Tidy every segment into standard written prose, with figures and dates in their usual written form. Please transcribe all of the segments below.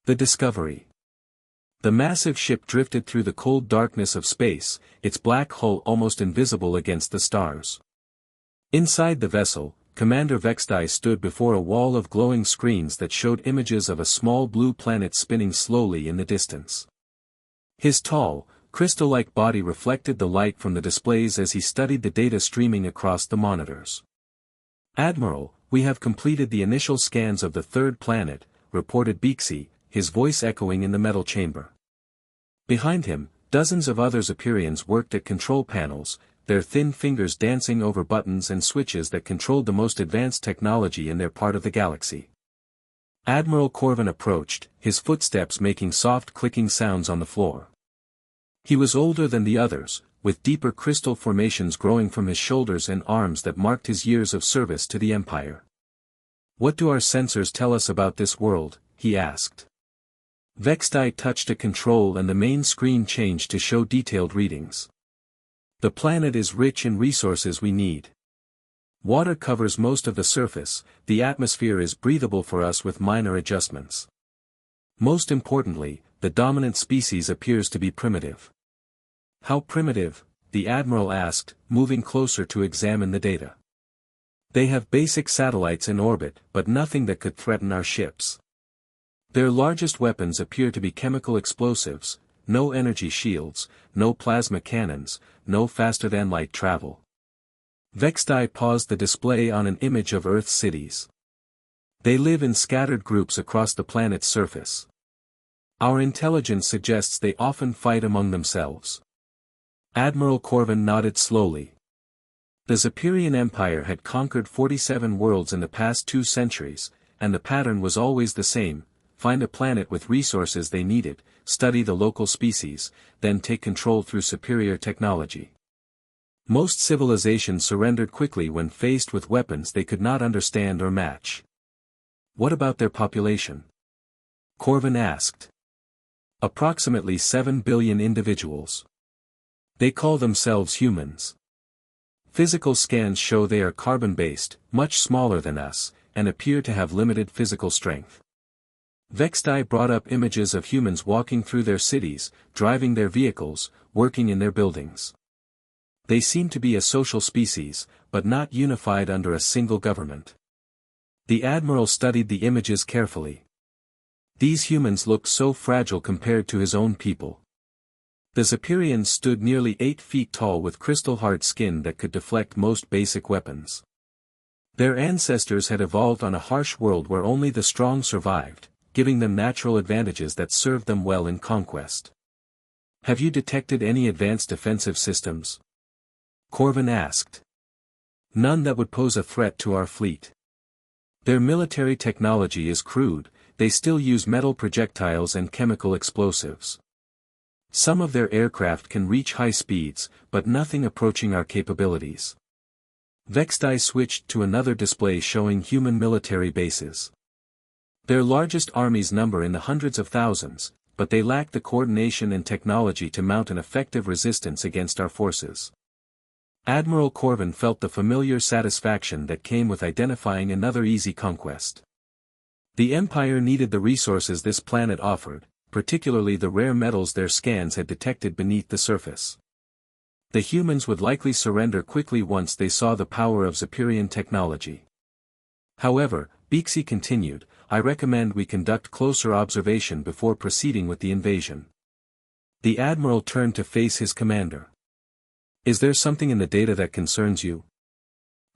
The Discovery. The massive ship drifted through the cold darkness of space, its black hull almost invisible against the stars. Inside the vessel, Commander Vextai stood before a wall of glowing screens that showed images of a small blue planet spinning slowly in the distance. His tall, crystal-like body reflected the light from the displays as he studied the data streaming across the monitors. "Admiral, we have completed the initial scans of the third planet," reported Bixi, his voice echoing in the metal chamber. Behind him, dozens of other Zapirians worked at control panels, their thin fingers dancing over buttons and switches that controlled the most advanced technology in their part of the galaxy. Admiral Corvin approached, his footsteps making soft clicking sounds on the floor. He was older than the others, with deeper crystal formations growing from his shoulders and arms that marked his years of service to the Empire. "What do our sensors tell us about this world?" he asked. Vextai touched a control and the main screen changed to show detailed readings. "The planet is rich in resources we need. Water covers most of the surface, the atmosphere is breathable for us with minor adjustments. Most importantly, the dominant species appears to be primitive." "How primitive?" the Admiral asked, moving closer to examine the data. "They have basic satellites in orbit, but nothing that could threaten our ships. Their largest weapons appear to be chemical explosives, no energy shields, no plasma cannons, no faster-than-light travel." Vextai paused the display on an image of Earth's cities. "They live in scattered groups across the planet's surface. Our intelligence suggests they often fight among themselves." Admiral Corvin nodded slowly. The Zapirian Empire had conquered 47 worlds in the past 2 centuries, and the pattern was always the same: find a planet with resources they needed, study the local species, then take control through superior technology. Most civilizations surrendered quickly when faced with weapons they could not understand or match. "What about their population?" Corvin asked. "Approximately 7 billion individuals. They call themselves humans. Physical scans show they are carbon-based, much smaller than us, and appear to have limited physical strength." Vextai brought up images of humans walking through their cities, driving their vehicles, working in their buildings. "They seem to be a social species, but not unified under a single government." The Admiral studied the images carefully. These humans looked so fragile compared to his own people. The Zapirians stood nearly 8 feet tall with crystal-hard skin that could deflect most basic weapons. Their ancestors had evolved on a harsh world where only the strong survived, giving them natural advantages that served them well in conquest. "Have you detected any advanced defensive systems?" Corvin asked. "None that would pose a threat to our fleet. Their military technology is crude, they still use metal projectiles and chemical explosives. Some of their aircraft can reach high speeds, but nothing approaching our capabilities." Vextai switched to another display showing human military bases. "Their largest armies number in the hundreds of thousands, but they lack the coordination and technology to mount an effective resistance against our forces." Admiral Corvin felt the familiar satisfaction that came with identifying another easy conquest. The Empire needed the resources this planet offered, particularly the rare metals their scans had detected beneath the surface. The humans would likely surrender quickly once they saw the power of Zapirian technology. "However," Bixi continued, "I recommend we conduct closer observation before proceeding with the invasion." The Admiral turned to face his commander. "Is there something in the data that concerns you?"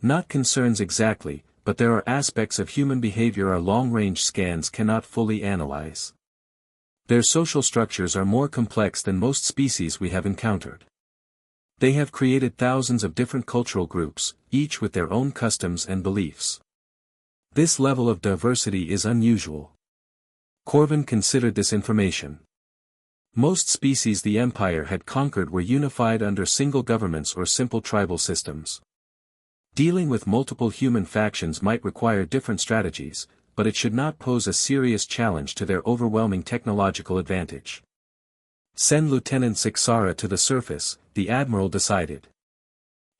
"Not concerns exactly, but there are aspects of human behavior our long-range scans cannot fully analyze. Their social structures are more complex than most species we have encountered. They have created thousands of different cultural groups, each with their own customs and beliefs. This level of diversity is unusual." Corvin considered this information. Most species the Empire had conquered were unified under single governments or simple tribal systems. Dealing with multiple human factions might require different strategies, but it should not pose a serious challenge to their overwhelming technological advantage. "Send Lieutenant Sixara to the surface," the Admiral decided.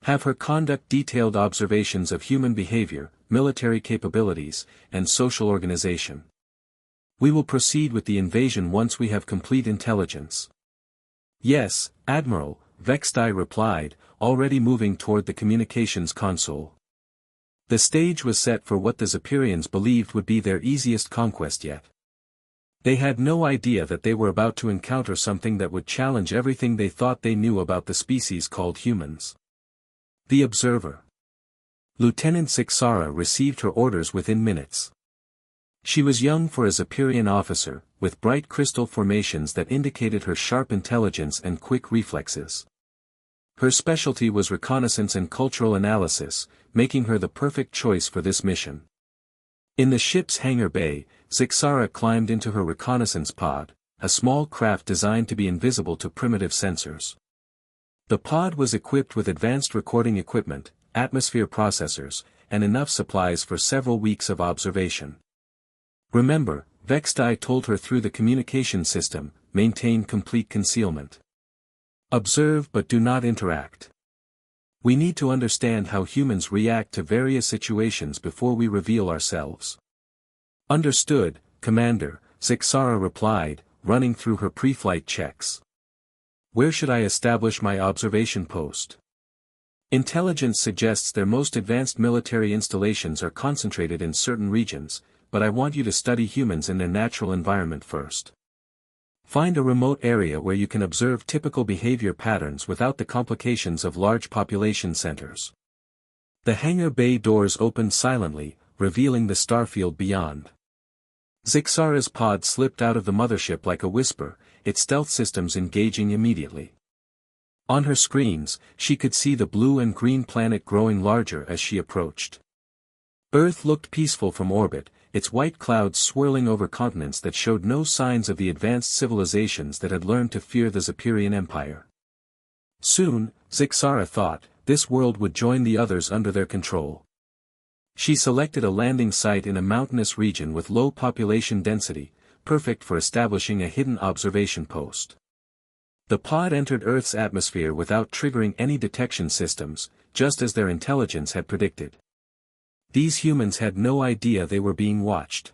"Have her conduct detailed observations of human behavior, military capabilities, and social organization. We will proceed with the invasion once we have complete intelligence. Yes, Admiral, Vextai replied, already moving toward the communications console. The stage was set for what the Zapirians believed would be their easiest conquest yet. They had no idea that they were about to encounter something that would challenge everything they thought they knew about the species called humans. The Observer. Lieutenant Sixara received her orders within minutes. She was young for a Zapirian officer, with bright crystal formations that indicated her sharp intelligence and quick reflexes. Her specialty was reconnaissance and cultural analysis, making her the perfect choice for this mission. In the ship's hangar bay, Sixara climbed into her reconnaissance pod, a small craft designed to be invisible to primitive sensors. The pod was equipped with advanced recording equipment, atmosphere processors, and enough supplies for several weeks of observation. Remember, Vextai told her through the communication system, maintain complete concealment. Observe but do not interact. We need to understand how humans react to various situations before we reveal ourselves. Understood, Commander, Sixara replied, running through her pre-flight checks. Where should I establish my observation post? Intelligence suggests their most advanced military installations are concentrated in certain regions, but I want you to study humans in their natural environment first. Find a remote area where you can observe typical behavior patterns without the complications of large population centers. The hangar bay doors opened silently, revealing the starfield beyond. Sixara's pod slipped out of the mothership like a whisper, its stealth systems engaging immediately. On her screens, she could see the blue and green planet growing larger as she approached. Earth looked peaceful from orbit, its white clouds swirling over continents that showed no signs of the advanced civilizations that had learned to fear the Zapirian Empire. Soon, Sixara thought, this world would join the others under their control. She selected a landing site in a mountainous region with low population density, perfect for establishing a hidden observation post. The pod entered Earth's atmosphere without triggering any detection systems, just as their intelligence had predicted. These humans had no idea they were being watched.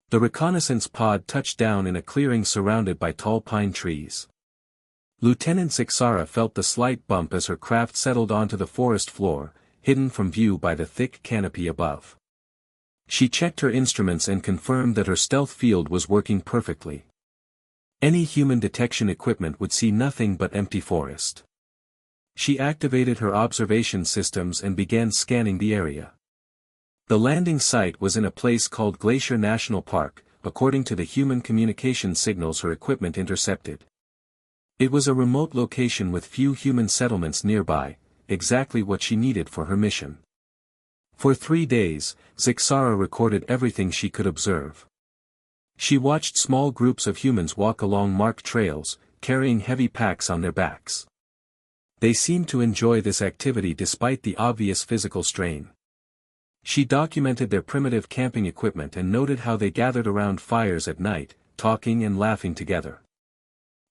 The reconnaissance pod touched down in a clearing surrounded by tall pine trees. Lieutenant Sixara felt the slight bump as her craft settled onto the forest floor, hidden from view by the thick canopy above. She checked her instruments and confirmed that her stealth field was working perfectly. Any human detection equipment would see nothing but empty forest. She activated her observation systems and began scanning the area. The landing site was in a place called Glacier National Park, according to the human communication signals her equipment intercepted. It was a remote location with few human settlements nearby, exactly what she needed for her mission. For 3 days, Sixara recorded everything she could observe. She watched small groups of humans walk along marked trails, carrying heavy packs on their backs. They seemed to enjoy this activity despite the obvious physical strain. She documented their primitive camping equipment and noted how they gathered around fires at night, talking and laughing together.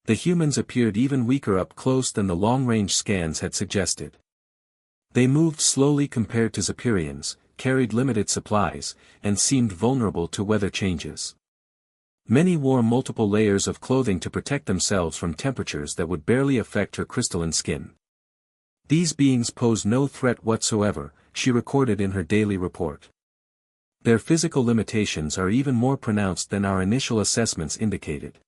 The humans appeared even weaker up close than the long-range scans had suggested. They moved slowly compared to Zapirians, carried limited supplies, and seemed vulnerable to weather changes. Many wore multiple layers of clothing to protect themselves from temperatures that would barely affect her crystalline skin. These beings posed no threat whatsoever, she recorded in her daily report. Their physical limitations are even more pronounced than our initial assessments indicated.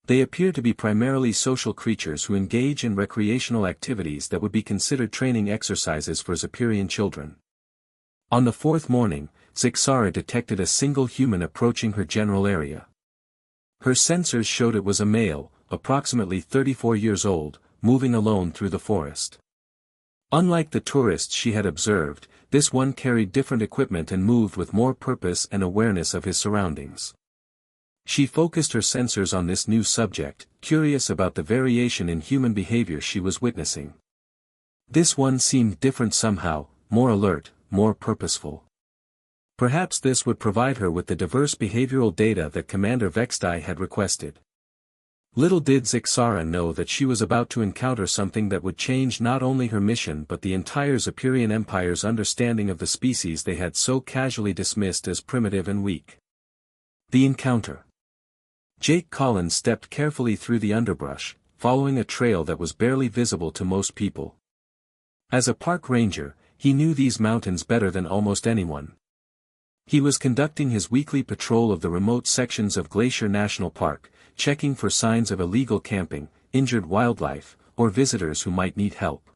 They appear to be primarily social creatures who engage in recreational activities that would be considered training exercises for Zapirian children. On the 4th morning, Sixara detected a single human approaching her general area. Her sensors showed it was a male, approximately 34 years old, moving alone through the forest. Unlike the tourists she had observed, this one carried different equipment and moved with more purpose and awareness of his surroundings. She focused her sensors on this new subject, curious about the variation in human behavior she was witnessing. This one seemed different somehow, more alert, more purposeful. Perhaps this would provide her with the diverse behavioral data that Commander Vextai had requested. Little did Sixara know that she was about to encounter something that would change not only her mission but the entire Zapirian Empire's understanding of the species they had so casually dismissed as primitive and weak. The encounter. Jake Collins stepped carefully through the underbrush, following a trail that was barely visible to most people. As a park ranger, he knew these mountains better than almost anyone. He was conducting his weekly patrol of the remote sections of Glacier National Park, checking for signs of illegal camping, injured wildlife, or visitors who might need help.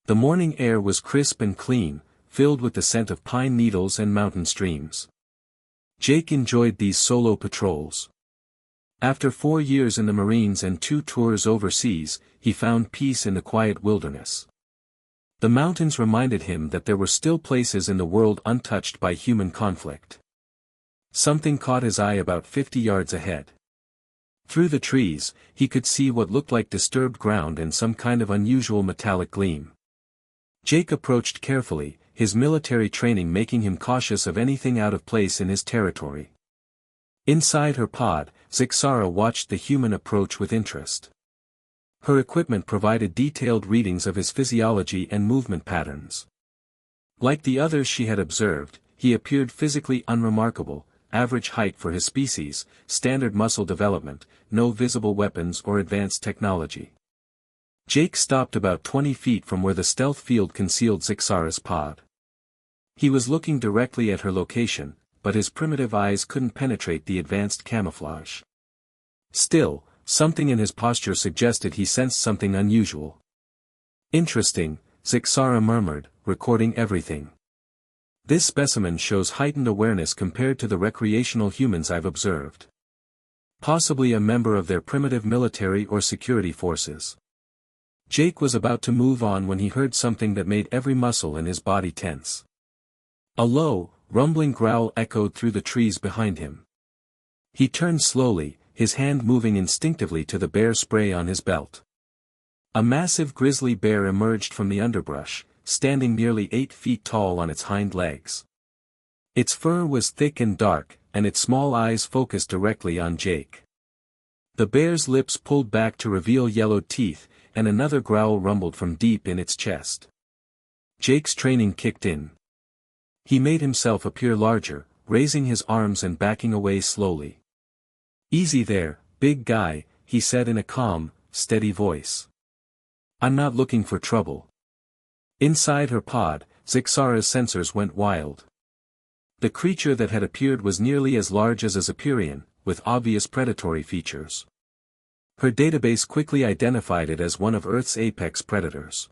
The morning air was crisp and clean, filled with the scent of pine needles and mountain streams. Jake enjoyed these solo patrols. After 4 years in the Marines and 2 tours overseas, he found peace in the quiet wilderness. The mountains reminded him that there were still places in the world untouched by human conflict. Something caught his eye about 50 yards ahead. Through the trees, he could see what looked like disturbed ground and some kind of unusual metallic gleam. Jake approached carefully, his military training making him cautious of anything out of place in his territory. Inside her pod, Zixara watched the human approach with interest. Her equipment provided detailed readings of his physiology and movement patterns. Like the others she had observed, he appeared physically unremarkable, average height for his species, standard muscle development, no visible weapons or advanced technology. Jake stopped about 20 feet from where the stealth field concealed Zixara's pod. He was looking directly at her location, but his primitive eyes couldn't penetrate the advanced camouflage. Still, something in his posture suggested he sensed something unusual. "Interesting," Zixara murmured, recording everything. "This specimen shows heightened awareness compared to the recreational humans I've observed. Possibly a member of their primitive military or security forces." Jake was about to move on when he heard something that made every muscle in his body tense. A low, rumbling growl echoed through the trees behind him. He turned slowly, his hand moving instinctively to the bear spray on his belt. A massive grizzly bear emerged from the underbrush, standing nearly 8 feet tall on its hind legs. Its fur was thick and dark, and its small eyes focused directly on Jake. The bear's lips pulled back to reveal yellowed teeth, and another growl rumbled from deep in its chest. Jake's training kicked in. He made himself appear larger, raising his arms and backing away slowly. "Easy there, big guy," he said in a calm, steady voice. "I'm not looking for trouble." Inside her pod, Zixara's sensors went wild. The creature that had appeared was nearly as large as a Zapirian, with obvious predatory features. Her database quickly identified it as one of Earth's apex predators.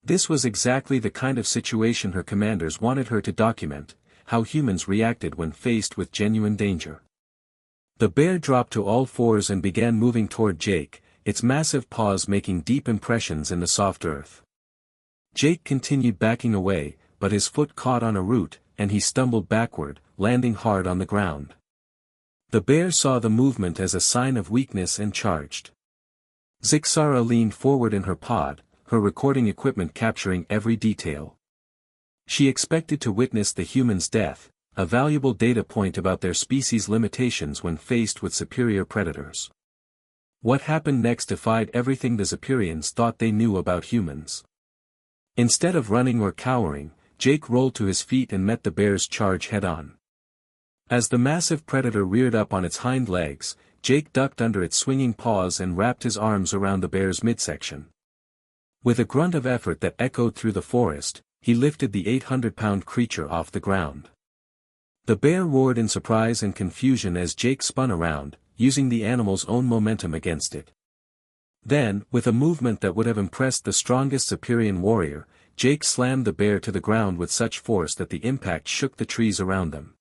This was exactly the kind of situation her commanders wanted her to document, how humans reacted when faced with genuine danger. The bear dropped to all fours and began moving toward Jake, its massive paws making deep impressions in the soft earth. Jake continued backing away, but his foot caught on a root, and he stumbled backward, landing hard on the ground. The bear saw the movement as a sign of weakness and charged. Zixara leaned forward in her pod, her recording equipment capturing every detail. She expected to witness the human's death, a valuable data point about their species' limitations when faced with superior predators. What happened next defied everything the Zapirians thought they knew about humans. Instead of running or cowering, Jake rolled to his feet and met the bear's charge head-on. As the massive predator reared up on its hind legs, Jake ducked under its swinging paws and wrapped his arms around the bear's midsection. With a grunt of effort that echoed through the forest, he lifted the 800-pound creature off the ground. The bear roared in surprise and confusion as Jake spun around, using the animal's own momentum against it. Then, with a movement that would have impressed the strongest Zapirian warrior, Jake slammed the bear to the ground with such force that the impact shook the trees around them.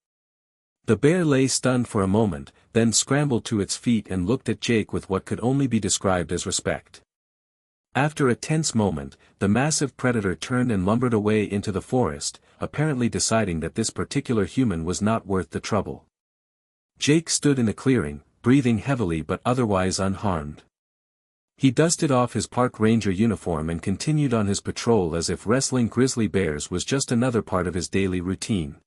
The bear lay stunned for a moment, then scrambled to its feet and looked at Jake with what could only be described as respect. After a tense moment, the massive predator turned and lumbered away into the forest, apparently deciding that this particular human was not worth the trouble. Jake stood in the clearing, breathing heavily but otherwise unharmed. He dusted off his park ranger uniform and continued on his patrol as if wrestling grizzly bears was just another part of his daily routine.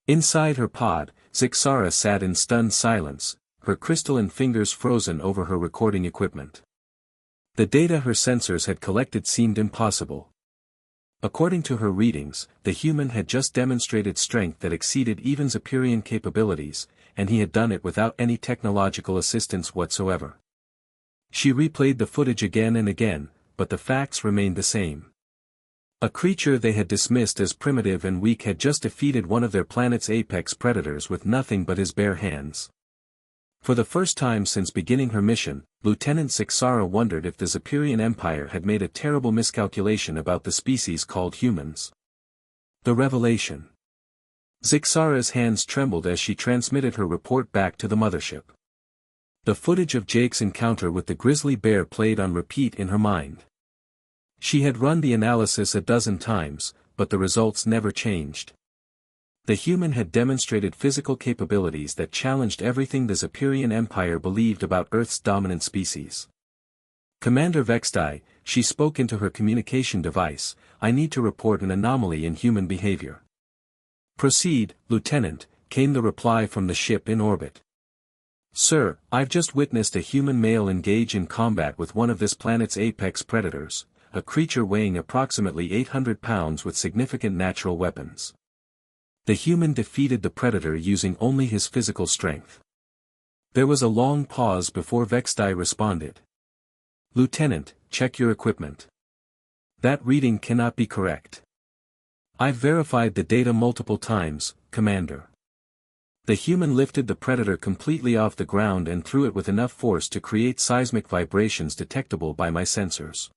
Inside her pod, Zixara sat in stunned silence, her crystalline fingers frozen over her recording equipment. The data her sensors had collected seemed impossible. According to her readings, the human had just demonstrated strength that exceeded even Zapirian capabilities, and he had done it without any technological assistance whatsoever. She replayed the footage again and again, but the facts remained the same. A creature they had dismissed as primitive and weak had just defeated one of their planet's apex predators with nothing but his bare hands. For the first time since beginning her mission, Lieutenant Sixara wondered if the Zapirian Empire had made a terrible miscalculation about the species called humans. The revelation. Sixara's hands trembled as she transmitted her report back to the mothership. The footage of Jake's encounter with the grizzly bear played on repeat in her mind. She had run the analysis a dozen times, but the results never changed. The human had demonstrated physical capabilities that challenged everything the Zapirian Empire believed about Earth's dominant species. Commander Vextai, she spoke into her communication device, I need to report an anomaly in human behavior. Proceed, Lieutenant, came the reply from the ship in orbit. Sir, I've just witnessed a human male engage in combat with one of this planet's apex predators, a creature weighing approximately 800 pounds with significant natural weapons. The human defeated the predator using only his physical strength. There was a long pause before Vextai responded. Lieutenant, check your equipment. That reading cannot be correct. I've verified the data multiple times, Commander. The human lifted the predator completely off the ground and threw it with enough force to create seismic vibrations detectable by my sensors.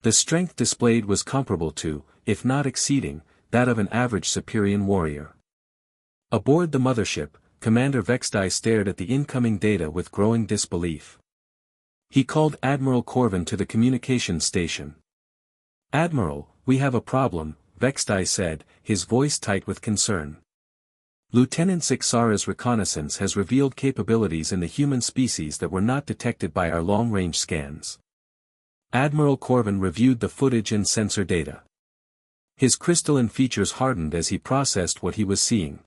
The strength displayed was comparable to, if not exceeding, that of an average Zapirian warrior. Aboard the mothership, Commander Vextai stared at the incoming data with growing disbelief. He called Admiral Corvin to the communications station. Admiral, we have a problem, Vextai said, his voice tight with concern. Lieutenant Sixara's reconnaissance has revealed capabilities in the human species that were not detected by our long-range scans. Admiral Corvin reviewed the footage and sensor data. His crystalline features hardened as he processed what he was seeing.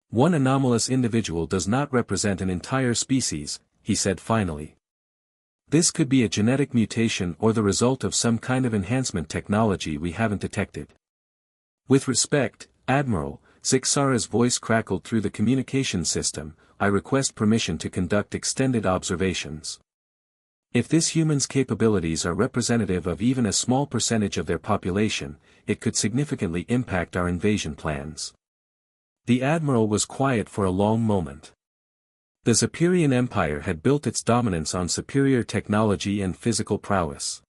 One anomalous individual does not represent an entire species, he said finally. This could be a genetic mutation or the result of some kind of enhancement technology we haven't detected. With respect, Admiral, Sixara's voice crackled through the communication system, I request permission to conduct extended observations. If this human's capabilities are representative of even a small percentage of their population, it could significantly impact our invasion plans. The Admiral was quiet for a long moment. The Zapirian Empire had built its dominance on superior technology and physical prowess.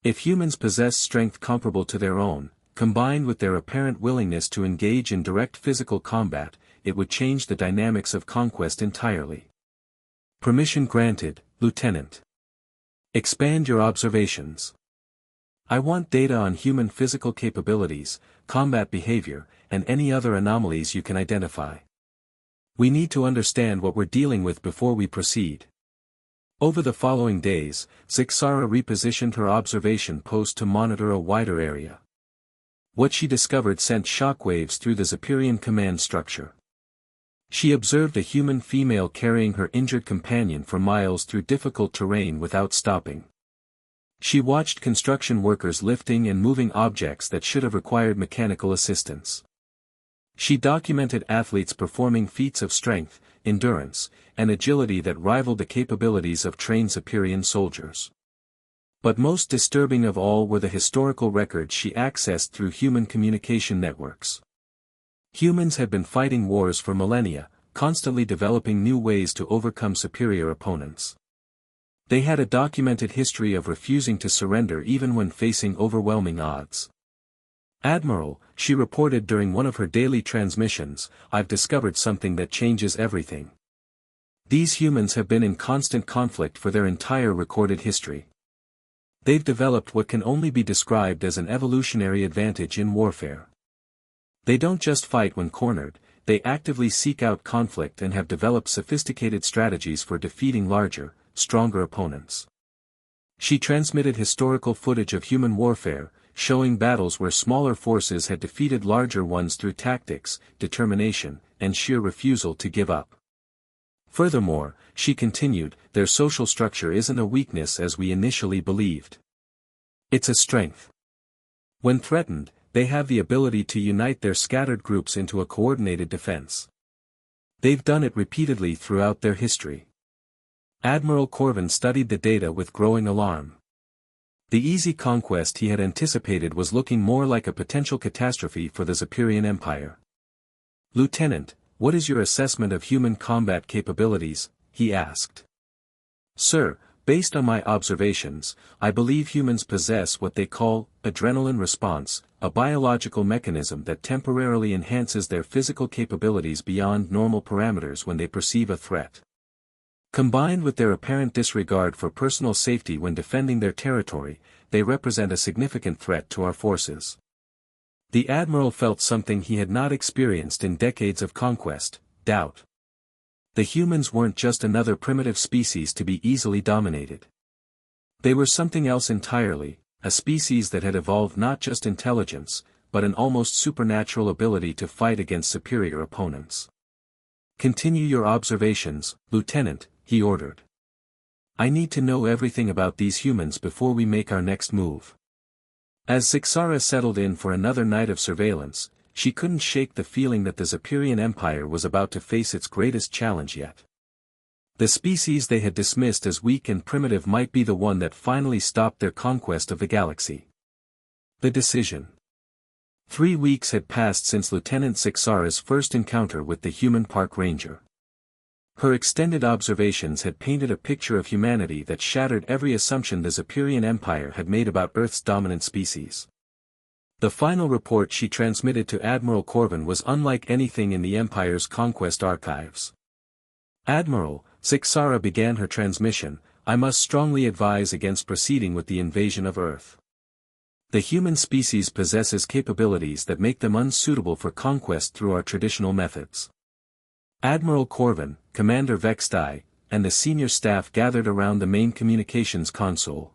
If humans possessed strength comparable to their own, combined with their apparent willingness to engage in direct physical combat, it would change the dynamics of conquest entirely. Permission granted, Lieutenant. Expand your observations. I want data on human physical capabilities, combat behavior, and any other anomalies you can identify. We need to understand what we're dealing with before we proceed. Over the following days, Sixara repositioned her observation post to monitor a wider area. What she discovered sent shockwaves through the Zapirian command structure. She observed a human female carrying her injured companion for miles through difficult terrain without stopping. She watched construction workers lifting and moving objects that should have required mechanical assistance. She documented athletes performing feats of strength, endurance, and agility that rivaled the capabilities of trained Zapirian soldiers. But most disturbing of all were the historical records she accessed through human communication networks. Humans had been fighting wars for millennia, constantly developing new ways to overcome superior opponents. They had a documented history of refusing to surrender even when facing overwhelming odds. Admiral, she reported during one of her daily transmissions, I've discovered something that changes everything. These humans have been in constant conflict for their entire recorded history. They've developed what can only be described as an evolutionary advantage in warfare. They don't just fight when cornered, they actively seek out conflict and have developed sophisticated strategies for defeating larger, stronger opponents. She transmitted historical footage of human warfare, showing battles where smaller forces had defeated larger ones through tactics, determination, and sheer refusal to give up. Furthermore, she continued, their social structure isn't a weakness as we initially believed. It's a strength. When threatened, they have the ability to unite their scattered groups into a coordinated defense. They've done it repeatedly throughout their history. Admiral Corvin studied the data with growing alarm. The easy conquest he had anticipated was looking more like a potential catastrophe for the Zapirian Empire. "Lieutenant, what is your assessment of human combat capabilities?" he asked. "Sir, based on my observations, I believe humans possess what they call adrenaline response, a biological mechanism that temporarily enhances their physical capabilities beyond normal parameters when they perceive a threat. Combined with their apparent disregard for personal safety when defending their territory, they represent a significant threat to our forces." The admiral felt something he had not experienced in decades of conquest: doubt. The humans weren't just another primitive species to be easily dominated. They were something else entirely, a species that had evolved not just intelligence, but an almost supernatural ability to fight against superior opponents. "Continue your observations, Lieutenant," he ordered. "I need to know everything about these humans before we make our next move." As Zixara settled in for another night of surveillance, she couldn't shake the feeling that the Zapirian Empire was about to face its greatest challenge yet. The species they had dismissed as weak and primitive might be the one that finally stopped their conquest of the galaxy. The decision. 3 weeks had passed since Lieutenant Zixara's first encounter with the human park ranger. Her extended observations had painted a picture of humanity that shattered every assumption the Zapirian Empire had made about Earth's dominant species. The final report she transmitted to Admiral Corvin was unlike anything in the Empire's conquest archives. "Admiral," Zixara began her transmission, "I must strongly advise against proceeding with the invasion of Earth. The human species possesses capabilities that make them unsuitable for conquest through our traditional methods." Admiral Corvin, Commander Vextai, and the senior staff gathered around the main communications console.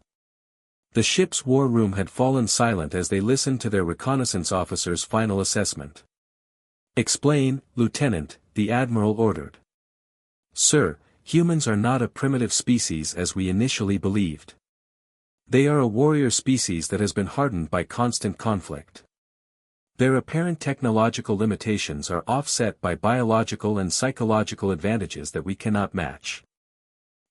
The ship's war room had fallen silent as they listened to their reconnaissance officer's final assessment. "Explain, Lieutenant," the Admiral ordered. "Sir, humans are not a primitive species as we initially believed. They are a warrior species that has been hardened by constant conflict. Their apparent technological limitations are offset by biological and psychological advantages that we cannot match."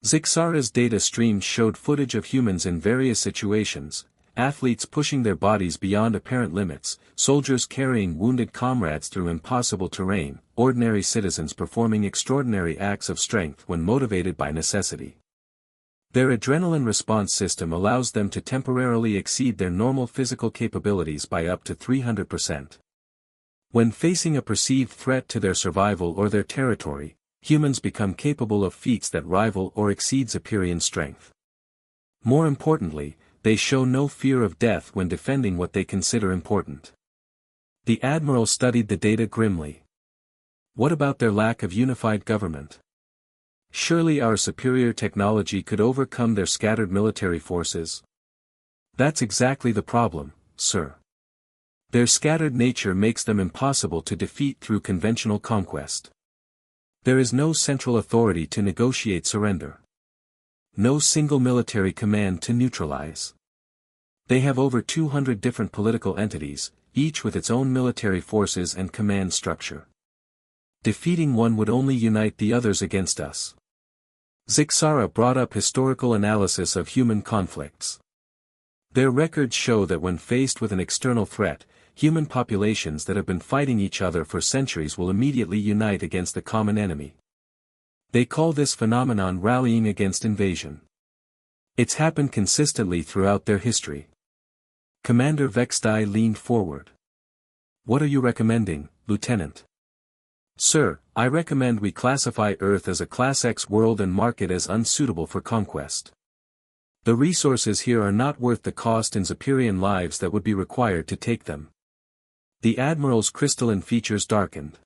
Zixara's data stream showed footage of humans in various situations: athletes pushing their bodies beyond apparent limits, soldiers carrying wounded comrades through impossible terrain, ordinary citizens performing extraordinary acts of strength when motivated by necessity. Their adrenaline response system allows them to temporarily exceed their normal physical capabilities by up to 300%. When facing a perceived threat to their survival or their territory, humans become capable of feats that rival or exceed Zapirian strength. More importantly, they show no fear of death when defending what they consider important. The Admiral studied the data grimly. "What about their lack of unified government? Surely our superior technology could overcome their scattered military forces?" "That's exactly the problem, sir. Their scattered nature makes them impossible to defeat through conventional conquest. There is no central authority to negotiate surrender. No single military command to neutralize. They have over 200 different political entities, each with its own military forces and command structure. Defeating one would only unite the others against us." Zixara brought up historical analysis of human conflicts. Their records show that when faced with an external threat, human populations that have been fighting each other for centuries will immediately unite against the common enemy. They call this phenomenon rallying against invasion. It's happened consistently throughout their history. Commander Vextai leaned forward. "What are you recommending, Lieutenant?" "Sir, I recommend we classify Earth as a Class X world and mark it as unsuitable for conquest. The resources here are not worth the cost in Zapirian lives that would be required to take them." The Admiral's crystalline features darkened.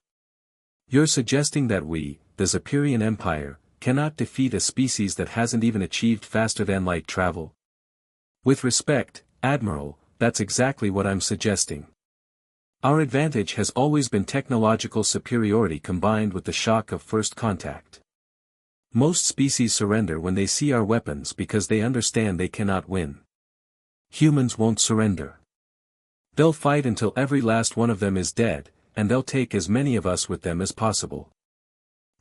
"You're suggesting that we, the Zapirian Empire, cannot defeat a species that hasn't even achieved faster-than-light travel?" "With respect, Admiral, that's exactly what I'm suggesting. Our advantage has always been technological superiority combined with the shock of first contact. Most species surrender when they see our weapons because they understand they cannot win. Humans won't surrender. They'll fight until every last one of them is dead, and they'll take as many of us with them as possible."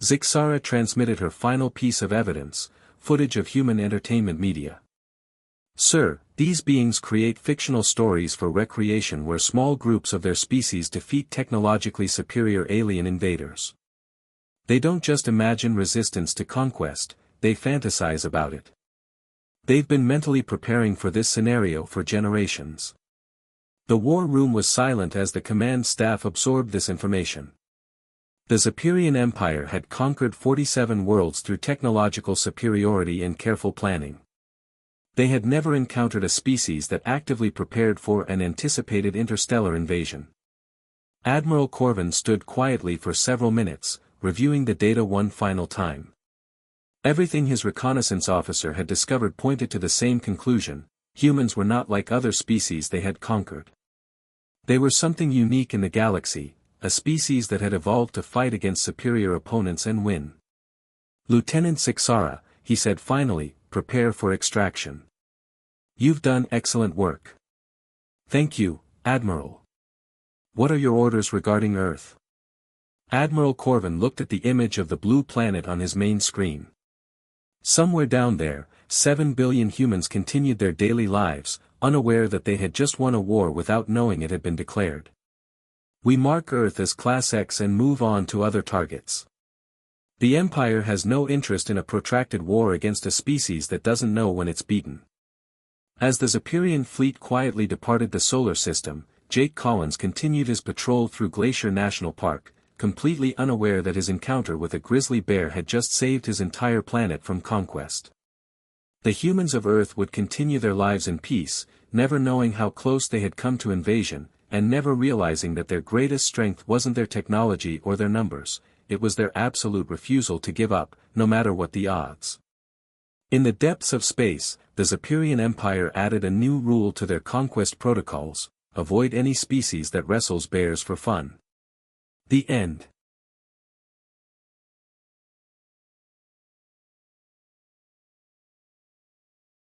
Zixara transmitted her final piece of evidence, footage of human entertainment media. Sir, these beings create fictional stories for recreation where small groups of their species defeat technologically superior alien invaders. They don't just imagine resistance to conquest, they fantasize about it. They've been mentally preparing for this scenario for generations. The war room was silent as the command staff absorbed this information. The Zapirian Empire had conquered 47 worlds through technological superiority and careful planning. They had never encountered a species that actively prepared for and anticipated interstellar invasion. Admiral Corvin stood quietly for several minutes, reviewing the data one final time. Everything his reconnaissance officer had discovered pointed to the same conclusion: humans were not like other species they had conquered. They were something unique in the galaxy, a species that had evolved to fight against superior opponents and win. Lieutenant Zixara, he said finally, prepare for extraction. You've done excellent work. Thank you, Admiral. What are your orders regarding Earth? Admiral Corvin looked at the image of the blue planet on his main screen. Somewhere down there, 7 billion humans continued their daily lives, unaware that they had just won a war without knowing it had been declared. We mark Earth as Class X and move on to other targets. The Empire has no interest in a protracted war against a species that doesn't know when it's beaten. As the Zapirian fleet quietly departed the solar system, Jake Collins continued his patrol through Glacier National Park, completely unaware that his encounter with a grizzly bear had just saved his entire planet from conquest. The humans of Earth would continue their lives in peace, never knowing how close they had come to invasion, and never realizing that their greatest strength wasn't their technology or their numbers, it was their absolute refusal to give up, no matter what the odds. In the depths of space, the Zapirian Empire added a new rule to their conquest protocols: avoid any species that wrestles bears for fun. The end.